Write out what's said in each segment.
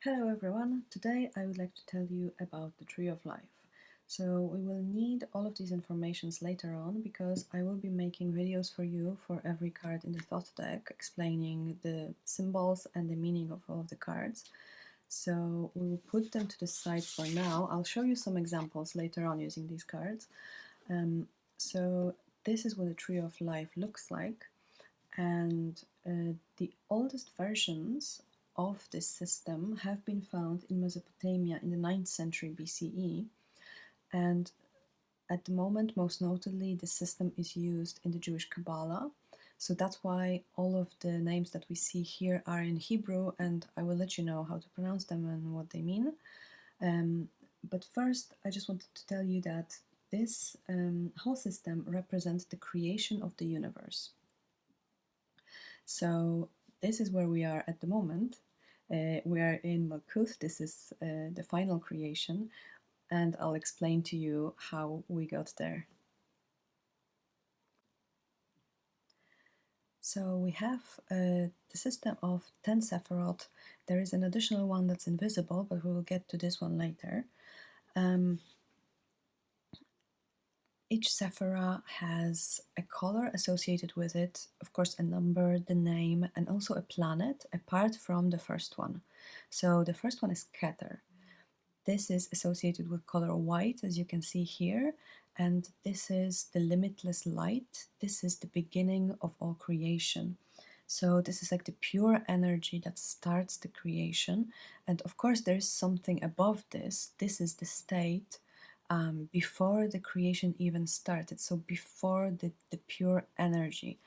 Hello everyone, today I would like to tell you about the Tree of Life. So we will need all of these informations later on because I will be making videos for you for every card in the Thoth deck explaining the symbols and the meaning of all of the cards. So we will put them to the side for now. I'll show you some examples later on using these cards. So this is what the Tree of Life looks like, and the oldest versions of this system have been found in Mesopotamia in the 9th century BCE, and at the moment, most notably, this system is used in the Jewish Kabbalah. So that's why all of the names that we see here are in Hebrew, and I will let you know how to pronounce them and what they mean. But first, I just wanted to tell you that this whole system represents the creation of the universe. So this is where we are at the moment. We are in Malkuth. This is the final creation, and I'll explain to you how we got there. So we have the system of 10 Sephiroth. There is an additional one that's invisible, but we will get to this one later. Each Sephirah has a color associated with it, of course a number, the name, and also a planet, apart from the first one. So the first one is Kether. This is associated with color white, as you can see here, and this is the limitless light. This is the beginning of all creation. So this is like the pure energy that starts the creation, and of course there is something above this. This is the state before the creation even started, so before the pure energy.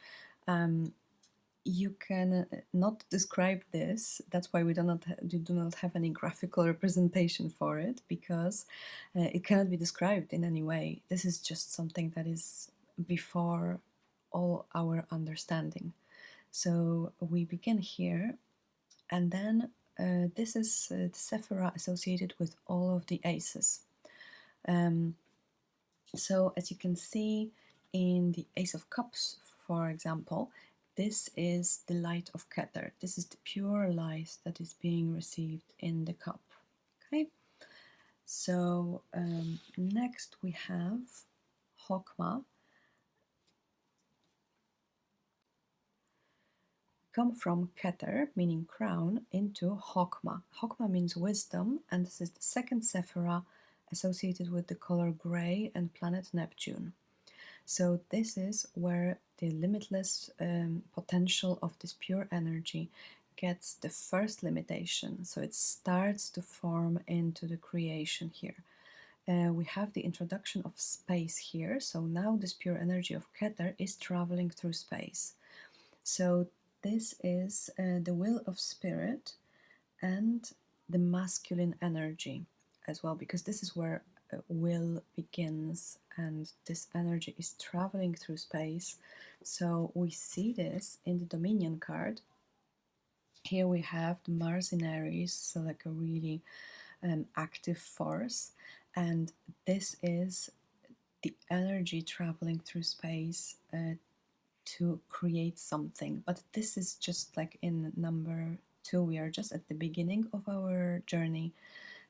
You can not describe this. That's why we do not have any graphical representation for it, because it cannot be described in any way. This is just something that is before all our understanding. So we begin here, and then this is the Sephirah associated with all of the aces. So as you can see in the Ace of Cups, for example, this is the light of Kether. This is the pure light that is being received in the cup. Okay. So next we have Chokmah. Come from Kether, meaning crown, into Chokmah. Chokmah means wisdom, and this is the second Sephirah associated with the color gray and planet Neptune. So this is where the limitless potential of this pure energy gets the first limitation. So it starts to form into the creation here. We have the introduction of space here. So now this pure energy of Kether is traveling through space. So this is the will of spirit and the masculine energy as well, because this is where will begins, and this energy is traveling through space. So we see this in the Dominion card. Here we have the Mars in Aries, so like a really active force, and this is the energy traveling through space to create something. But this is just like in number 2, we are just at the beginning of our journey.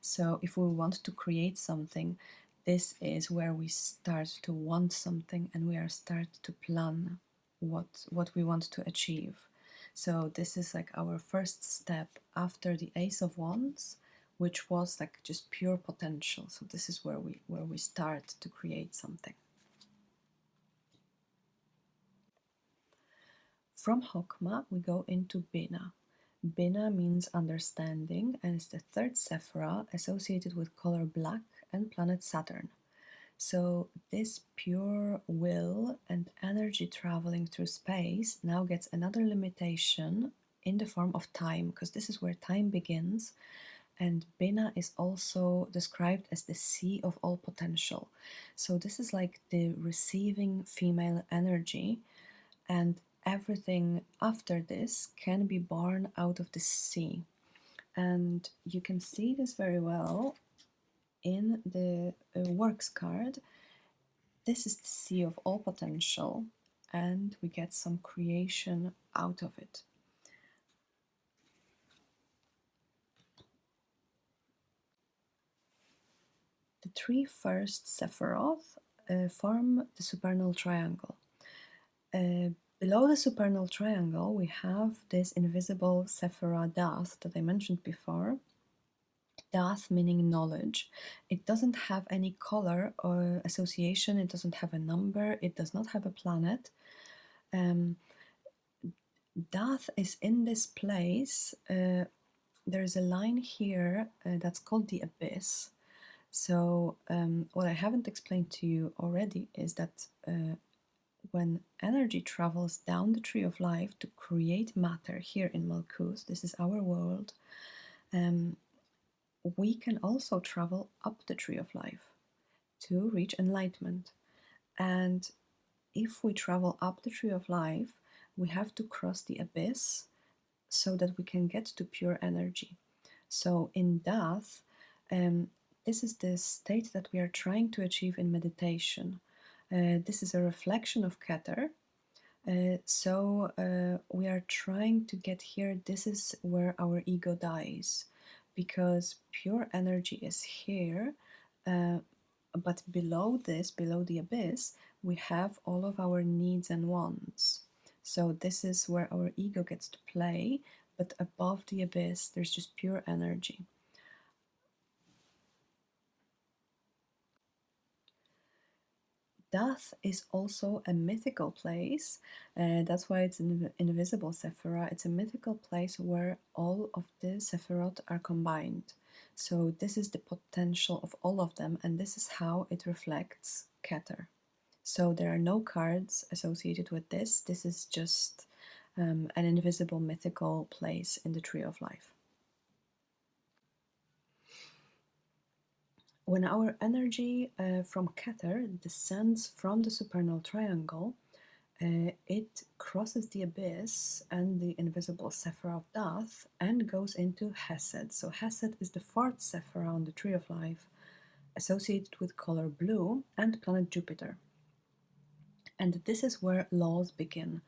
So if we want to create something, this is where we start to want something, and we are start to plan what we want to achieve. So this is like our first step after the Ace of Wands, which was like just pure potential. So this is where we start to create something. From Chokmah, we go into Binah. Binah means understanding, and is the third Sephirah associated with color black and planet Saturn. So this pure will and energy traveling through space now gets another limitation in the form of time, because this is where time begins, and Binah is also described as the sea of all potential. So this is like the receiving female energy, and everything after this can be born out of the sea. And you can see this very well in the works card. This is the sea of all potential, and we get some creation out of it. The three first Sephiroth form the supernal triangle. Below the supernal triangle, we have this invisible Sephirah Daath that I mentioned before. Daath meaning knowledge. It doesn't have any color or association, it doesn't have a number, it does not have a planet. Daath is in this place. There's a line here that's called the abyss. So, what I haven't explained to you already is that when energy travels down the tree of life to create matter here in Malkuth, this is our world, we can also travel up the tree of life to reach enlightenment. And if we travel up the tree of life, we have to cross the abyss so that we can get to pure energy. So in Daath, this is the state that we are trying to achieve in meditation. This is a reflection of Kether. So we are trying to get here. This is where our ego dies, because pure energy is here, but below this, below the abyss, we have all of our needs and wants. So this is where our ego gets to play, but above the abyss, there's just pure energy. Daath is also a mythical place. That's why it's an invisible Sephirah. It's a mythical place where all of the Sephiroth are combined. So this is the potential of all of them, and this is how it reflects Kether. So there are no cards associated with this. This is just an invisible mythical place in the Tree of Life. When our energy from Kether descends from the supernal triangle, it crosses the abyss and the invisible Sephirah of Daath and goes into Chesed. So Chesed is the fourth Sephirah on the Tree of Life, associated with color blue and planet Jupiter. And this is where laws begin.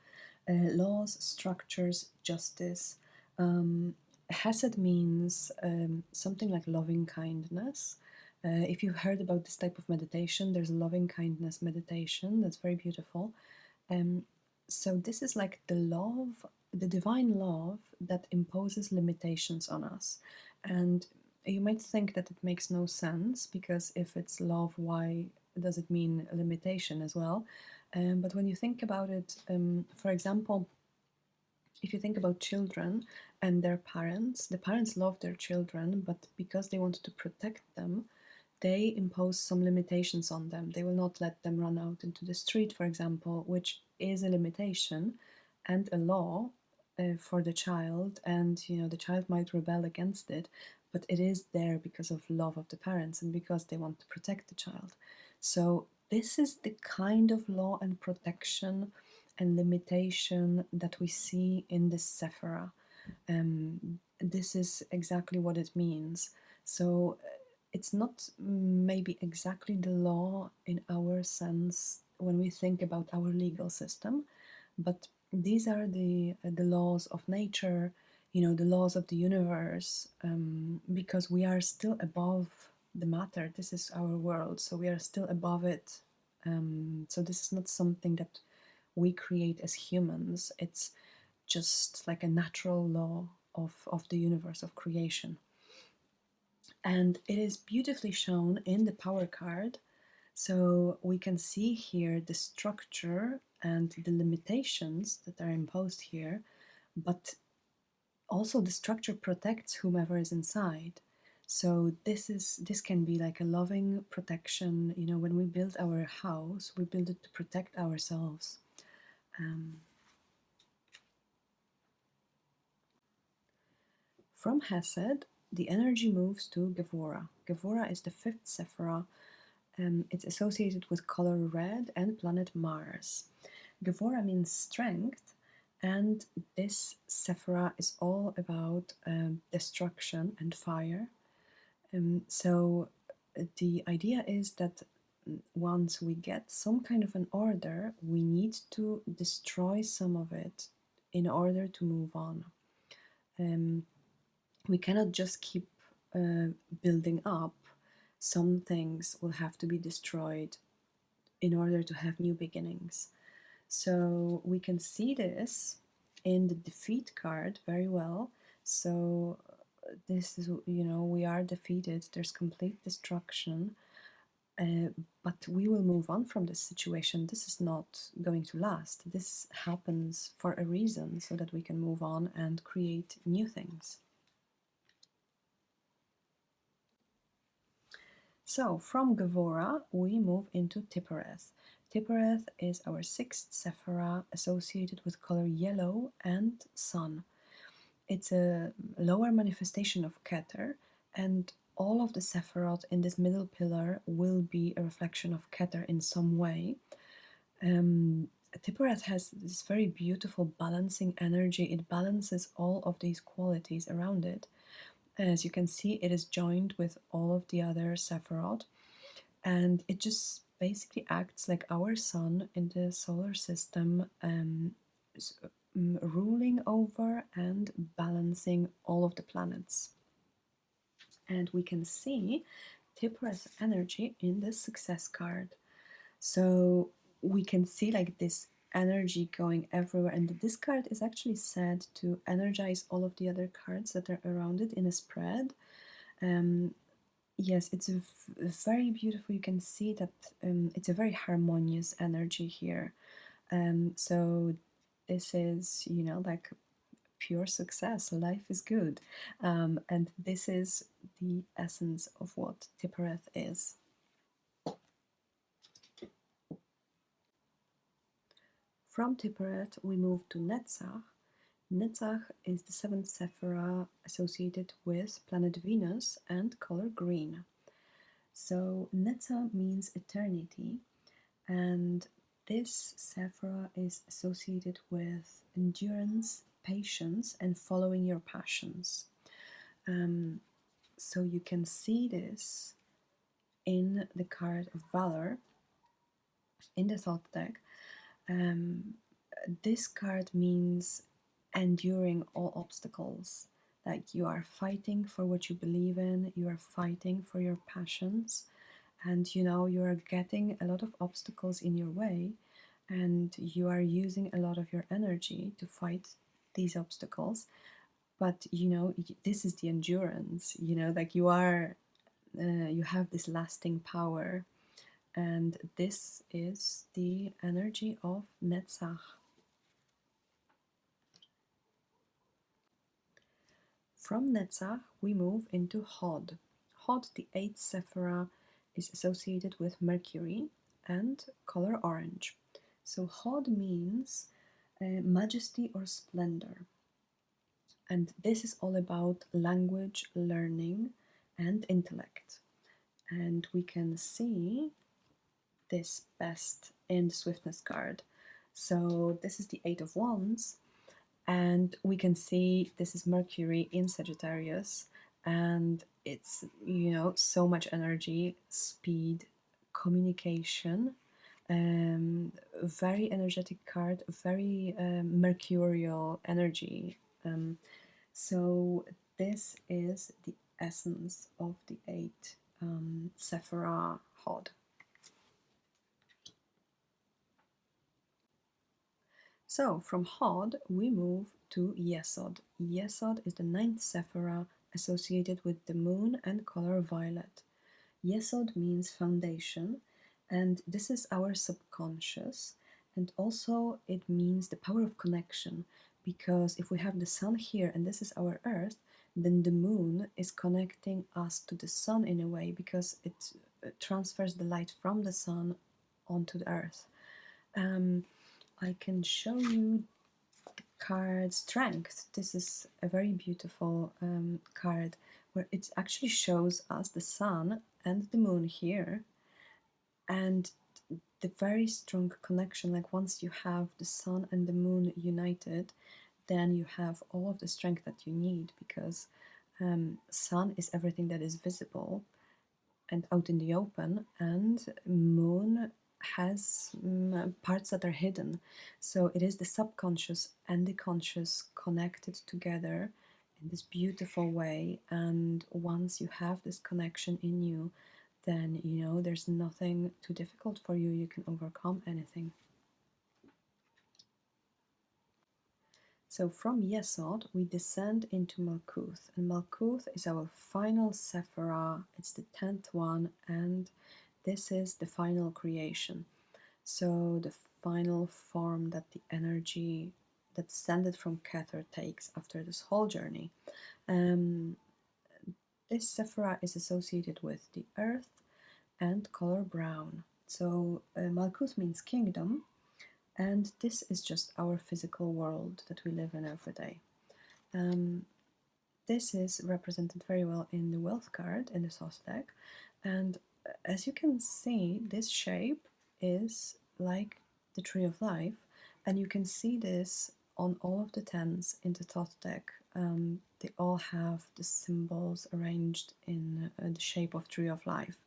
Laws, structures, justice. Chesed means something like loving kindness. If you've heard about this type of meditation, there's a loving kindness meditation that's very beautiful. So this is like the love, the divine love that imposes limitations on us. And you might think that it makes no sense, because if it's love, why does it mean limitation as well? But when you think about it, for example, if you think about children and their parents, the parents love their children, but because they want to protect them, they impose some limitations on them. They will not let them run out into the street, for example, which is a limitation and a law for the child. And the child might rebel against it, but it is there because of love of the parents and because they want to protect the child. So this is the kind of law and protection and limitation that we see in this Sephirah. This is exactly what it means. So it's not maybe exactly the law in our sense when we think about our legal system, but these are the laws of nature, the laws of the universe, because we are still above the matter. This is our world, so we are still above it. So this is not something that we create as humans. It's just like a natural law of the universe, of creation. And it is beautifully shown in the power card. So we can see here the structure and the limitations that are imposed here, but also the structure protects whomever is inside. So this can be like a loving protection. When we build our house, we build it to protect ourselves. From Chesed, the energy moves to Gevurah. Gevurah is the fifth Sephirah. It's associated with color red and planet Mars. Gevurah means strength, and this Sephirah is all about destruction and fire. So the idea is that once we get some kind of an order, we need to destroy some of it in order to move on. We cannot just keep building up. some things will have to be destroyed in order to have new beginnings. So we can see this in the defeat card very well. So this is, we are defeated, there's complete destruction, but we will move on from this situation. This is not going to last. This happens for a reason, so that we can move on and create new things. So from Gevurah, we move into Tiphareth. Tiphareth is our sixth sephira associated with color yellow and sun. It's a lower manifestation of Kether, and all of the Sephiroth in this middle pillar will be a reflection of Kether in some way. Tiphareth has this very beautiful balancing energy. It balances all of these qualities around it. As you can see, it is joined with all of the other Sephiroth, and it just basically acts like our sun in the solar system, ruling over and balancing all of the planets. And we can see Tiphareth's energy in the success card. So we can see like this energy going everywhere, and this card is actually said to energize all of the other cards that are around it in a spread. Yes, it's very beautiful. You can see that it's a very harmonious energy here. So this is, like pure success. Life is good. And this is the essence of what Tiphareth is. From Tiphareth, we move to Netzach. Netzach is the seventh sephira associated with planet Venus and color green. So Netzach means eternity, and this sephira is associated with endurance, patience, and following your passions. So you can see this in the card of Valor in the Thoth deck. This card means enduring all obstacles. Like you are fighting for what you believe in, you are fighting for your passions, and you are getting a lot of obstacles in your way, and you are using a lot of your energy to fight these obstacles. But this is the endurance, like you have this lasting power, and this is the energy of Netzach. From Netzach, we move into Hod. Hod, the eighth sephira, is associated with Mercury and color orange. So Hod means majesty or splendor. And this is all about language, learning, and intellect. And we can see this best in the Swiftness card. So this is the Eight of Wands, and we can see this is Mercury in Sagittarius, and it's so much energy, speed, communication, very energetic card, very mercurial energy. So this is the essence of the eight Sephira Hod. So from Hod, we move to Yesod. Yesod is the ninth Sephira associated with the moon and color violet. Yesod means foundation, and this is our subconscious, and also it means the power of connection, because if we have the sun here and this is our earth, then the moon is connecting us to the sun in a way, because it transfers the light from the sun onto the earth. I can show you the card Strength. This is a very beautiful card where it actually shows us the sun and the moon here, and the very strong connection. Like once you have the sun and the moon united, then you have all of the strength that you need, because sun is everything that is visible and out in the open, and moon has parts that are hidden. So it is the subconscious and the conscious connected together in this beautiful way, and once you have this connection in you, then you know there's nothing too difficult for you. You can overcome anything. So from Yesod, we descend into Malkuth, and Malkuth is our final sephira. It's the 10th one, and this is the final creation. So the final form that the energy that descended from Kether takes after this whole journey. This sephira is associated with the earth and color brown. So Malkuth means kingdom, and this is just our physical world that we live in every day. This is represented very well in the wealth card in the Thoth deck, and as you can see, this shape is like the tree of life, and you can see this on all of the 10s in the Thoth deck. They all have the symbols arranged in the shape of tree of life.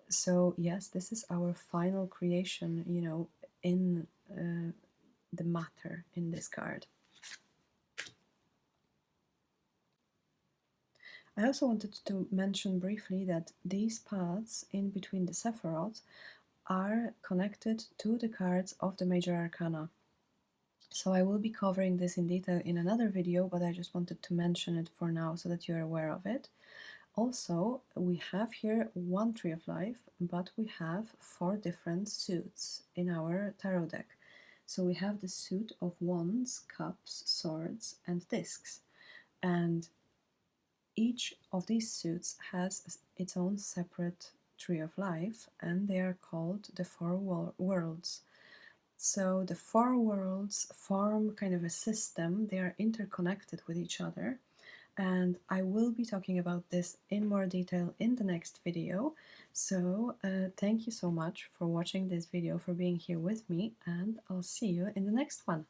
So yes, this is our final creation, you know, in the matter in this card. I also wanted to mention briefly that these paths in between the Sephiroth are connected to the cards of the Major Arcana. So I will be covering this in detail in another video, but I just wanted to mention it for now so that you're aware of it. Also, we have here one Tree of Life, but we have 4 different suits in our tarot deck. So we have the suit of Wands, Cups, Swords, and Discs. And each of these suits has its own separate Tree of Life, and they are called the 4 worlds. So the 4 worlds form kind of a system. They are interconnected with each other, and I will be talking about this in more detail in the next video. So thank you so much for watching this video, for being here with me, and I'll see you in the next one.